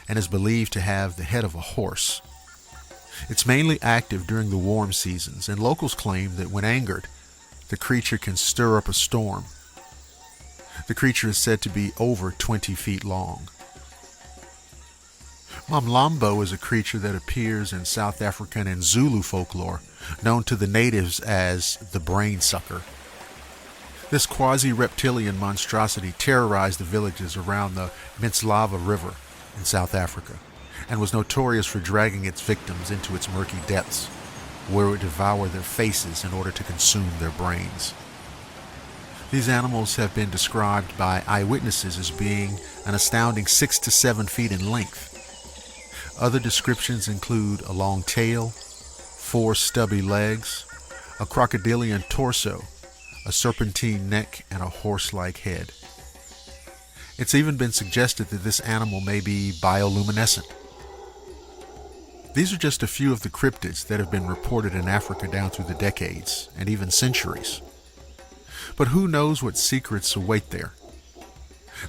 and is believed to have the head of a horse. It's mainly active during the warm seasons, and locals claim that when angered, the creature can stir up a storm. The creature is said to be over 20 feet long. Mamlambo is a creature that appears in South African and Zulu folklore, known to the natives as the brain sucker. This quasi-reptilian monstrosity terrorized the villages around the Mtslava River in South Africa, and was notorious for dragging its victims into its murky depths, where it would devour their faces in order to consume their brains. These animals have been described by eyewitnesses as being an astounding 6 to 7 feet in length. Other descriptions include a long tail, 4 stubby legs, a crocodilian torso, a serpentine neck, and a horse-like head. It's even been suggested that this animal may be bioluminescent. These are just a few of the cryptids that have been reported in Africa down through the decades, and even centuries. But who knows what secrets await there?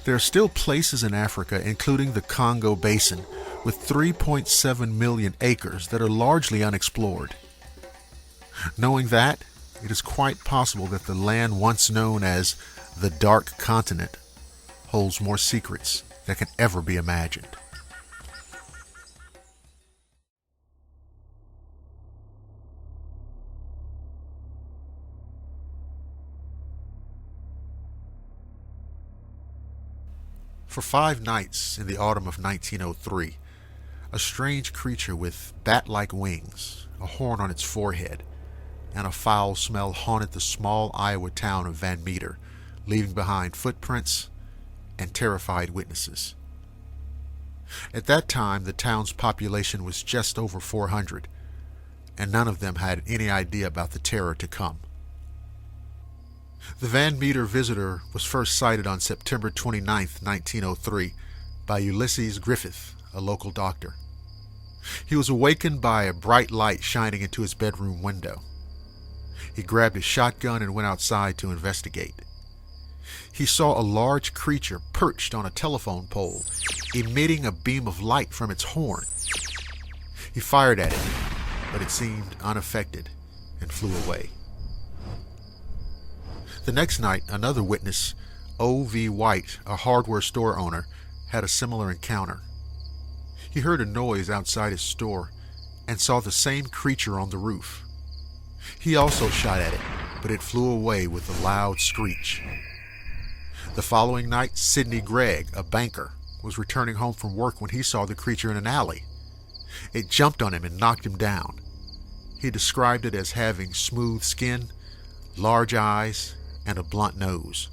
There are still places in Africa, including the Congo Basin, with 3.7 million acres that are largely unexplored. Knowing that, it is quite possible that the land once known as the Dark Continent holds more secrets that can ever be imagined. For 5 nights in the autumn of 1903, a strange creature with bat-like wings, a horn on its forehead, and a foul smell haunted the small Iowa town of Van Meter, leaving behind footprints and terrified witnesses. At that time, the town's population was just over 400, and none of them had any idea about the terror to come. The Van Meter visitor was first sighted on September 29, 1903, by Ulysses Griffith, a local doctor. He was awakened by a bright light shining into his bedroom window. He grabbed his shotgun and went outside to investigate. He saw a large creature perched on a telephone pole, emitting a beam of light from its horn. He fired at it, but it seemed unaffected and flew away. The next night, another witness, O.V. White, a hardware store owner, had a similar encounter. He heard a noise outside his store and saw the same creature on the roof. He also shot at it, but it flew away with a loud screech. The following night, Sidney Gregg, a banker, was returning home from work when he saw the creature in an alley. It jumped on him and knocked him down. He described it as having smooth skin, large eyes, and a blunt nose.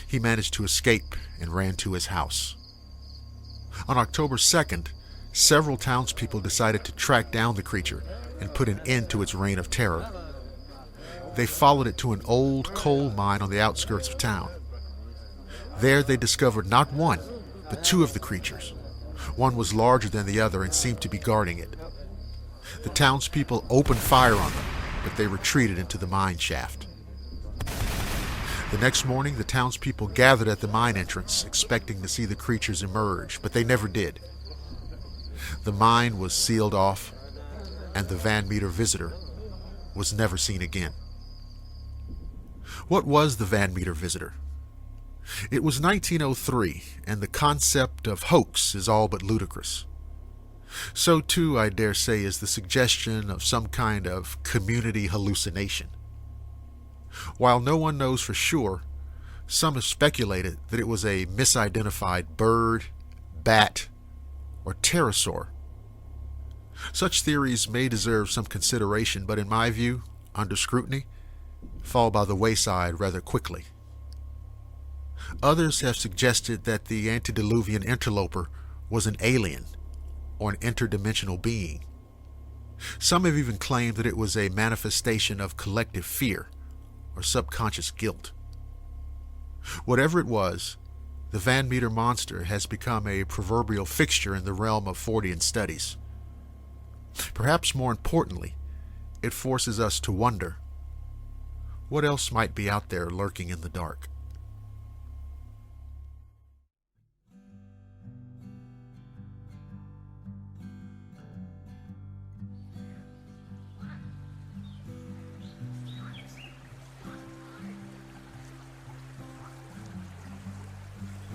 He managed to escape and ran to his house. On October 2nd, several townspeople decided to track down the creature and put an end to its reign of terror. They followed it to an old coal mine on the outskirts of town. There they discovered not one, but 2 of the creatures. One was larger than the other and seemed to be guarding it. The townspeople opened fire on them, but they retreated into the mine shaft. The next morning, the townspeople gathered at the mine entrance, expecting to see the creatures emerge, but they never did. The mine was sealed off, and the Van Meter visitor was never seen again. What was the Van Meter visitor? It was 1903, and the concept of hoax is all but ludicrous. So too, I dare say, is the suggestion of some kind of community hallucination. While no one knows for sure, some have speculated that it was a misidentified bird, bat, or pterosaur. Such theories may deserve some consideration, but in my view, under scrutiny, fall by the wayside rather quickly. Others have suggested that the antediluvian interloper was an alien or an interdimensional being. Some have even claimed that it was a manifestation of collective fear or subconscious guilt. Whatever it was, the Van Meter monster has become a proverbial fixture in the realm of Fortean studies. Perhaps more importantly, it forces us to wonder, what else might be out there lurking in the dark?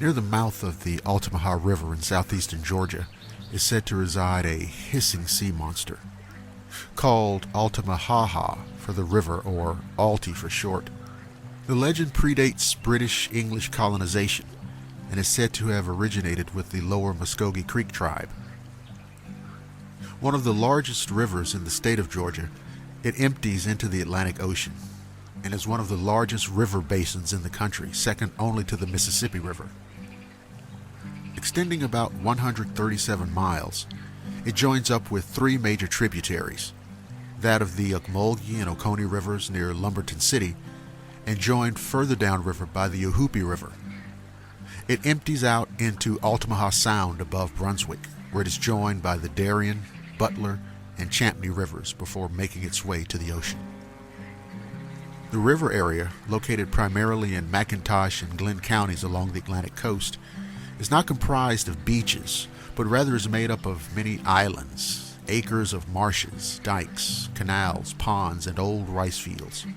Near the mouth of the Altamaha River in southeastern Georgia is said to reside a hissing sea monster, called Altamaha for the river, or Alti for short. The legend predates British-English colonization and is said to have originated with the lower Muskogee Creek tribe. One of the largest rivers in the state of Georgia, it empties into the Atlantic Ocean and is one of the largest river basins in the country, second only to the Mississippi River. Extending about 137 miles, it joins up with three major tributaries, that of the Ocmulgee and Oconee rivers near Lumberton City, and joined further downriver by the Ohoopee River. It empties out into Altamaha Sound above Brunswick, where it is joined by the Darien, Butler, and Champney rivers before making its way to the ocean. The river area, located primarily in McIntosh and Glenn counties along the Atlantic coast, is not comprised of beaches, but rather is made up of many islands, acres of marshes, dikes, canals, ponds, and old rice fields.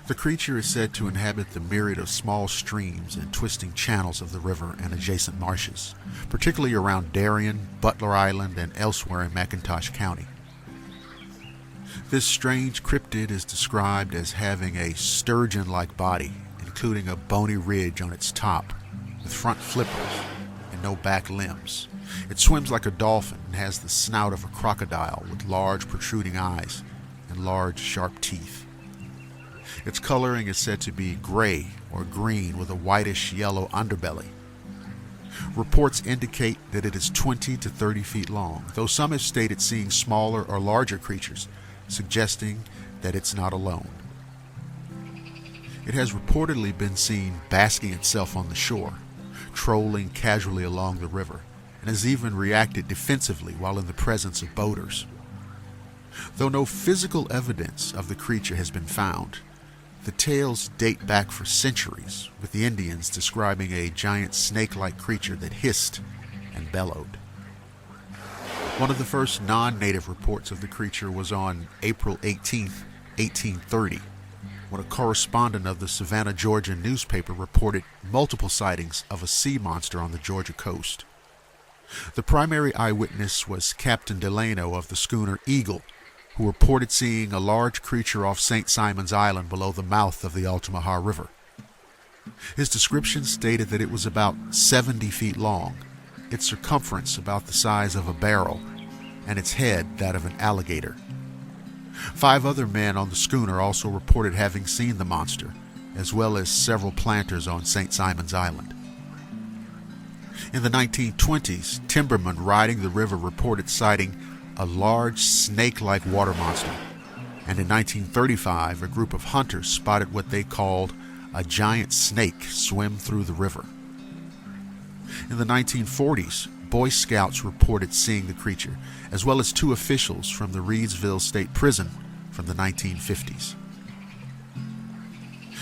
The creature is said to inhabit the myriad of small streams and twisting channels of the river and adjacent marshes, particularly around Darien, Butler Island, and elsewhere in McIntosh County. This strange cryptid is described as having a sturgeon-like body, including a bony ridge on its top, with front flippers and no back limbs. It swims like a dolphin and has the snout of a crocodile with large protruding eyes and large sharp teeth. Its coloring is said to be gray or green with a whitish yellow underbelly. Reports indicate that it is 20 to 30 feet long, though some have stated seeing smaller or larger creatures, suggesting that it's not alone. It has reportedly been seen basking itself on the shore, trolling casually along the river, and has even reacted defensively while in the presence of boaters. Though no physical evidence of the creature has been found, the tales date back for centuries, with the Indians describing a giant snake-like creature that hissed and bellowed. One of the first non-native reports of the creature was on April 18, 1830, when a correspondent of the Savannah, Georgia newspaper reported multiple sightings of a sea monster on the Georgia coast. The primary eyewitness was Captain Delano of the schooner Eagle, who reported seeing a large creature off St. Simon's Island below the mouth of the Altamaha River. His description stated that it was about 70 feet long, its circumference about the size of a barrel, and its head that of an alligator. 5 other men on the schooner also reported having seen the monster, as well as several planters on St. Simon's Island. In the 1920s, timbermen riding the river reported sighting a large snake-like water monster, and in 1935 a group of hunters spotted what they called a giant snake swim through the river. In the 1940s, Boy Scouts reported seeing the creature, as well as 2 officials from the Reedsville State Prison from the 1950s.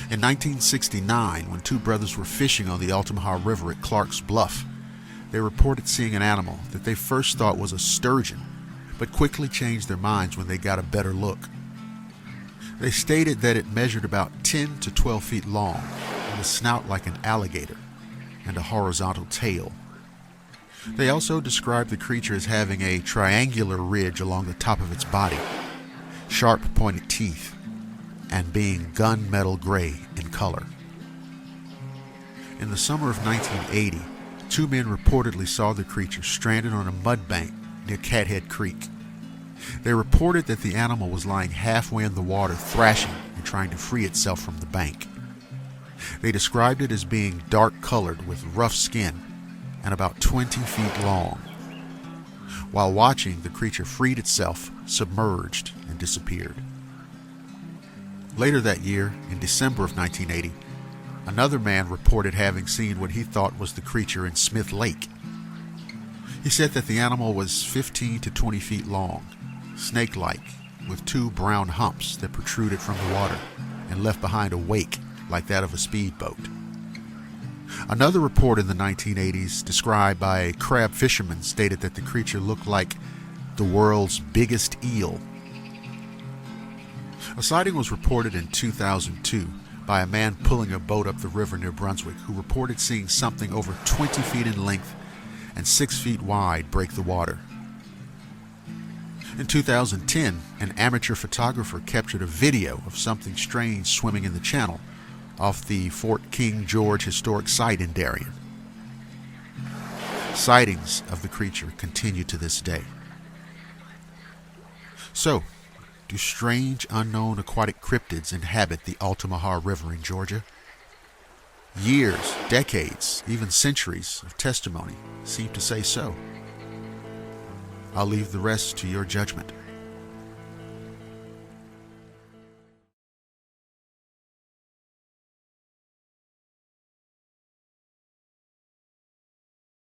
In 1969, when 2 brothers were fishing on the Altamaha River at Clark's Bluff, they reported seeing an animal that they first thought was a sturgeon, but quickly changed their minds when they got a better look. They stated that it measured about 10 to 12 feet long, with a snout like an alligator, and a horizontal tail. They also described the creature as having a triangular ridge along the top of its body, sharp pointed teeth, and being gunmetal gray in color. In the summer of 1980, 2 men reportedly saw the creature stranded on a mud bank near Cathead Creek. They reported that the animal was lying halfway in the water, thrashing and trying to free itself from the bank. They described it as being dark-colored with rough skin and about 20 feet long. While watching, the creature freed itself, submerged, and disappeared. Later that year, in December of 1980, another man reported having seen what he thought was the creature in Smith Lake. He said that the animal was 15 to 20 feet long, snake-like, with 2 brown humps that protruded from the water and left behind a wake like that of a speedboat. Another report in the 1980s, described by a crab fisherman, stated that the creature looked like the world's biggest eel. A sighting was reported in 2002 by a man pulling a boat up the river near Brunswick who reported seeing something over 20 feet in length and 6 feet wide break the water. In 2010, an amateur photographer captured a video of something strange swimming in the channel off the Fort King George Historic Site in Darien. Sightings of the creature continue to this day. So, do strange, unknown aquatic cryptids inhabit the Altamaha River in Georgia? Years, decades, even centuries of testimony seem to say so. I'll leave the rest to your judgment.